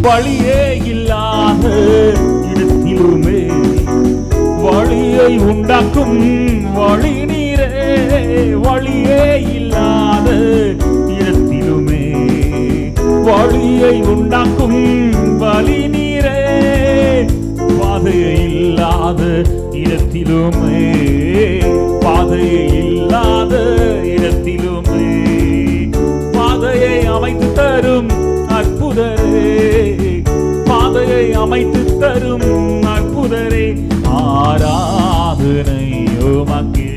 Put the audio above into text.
வழியே இல்லாத இடத்திலுமே வழியை உண்டாக்கும் வழி நீரே. வழியே இல்லாத இடத்திலுமே வழியை உண்டாக்கும் வழி நீரே. பாதையை இல்லாத இடத்திலுமே பாதையை இல்லாத இடத்திலுமே பாதையை அமைத்து தரும் அற்புதரே. பாதையை அமைத்து தரும் அற்புதரே. ஆராதனை உமக்கே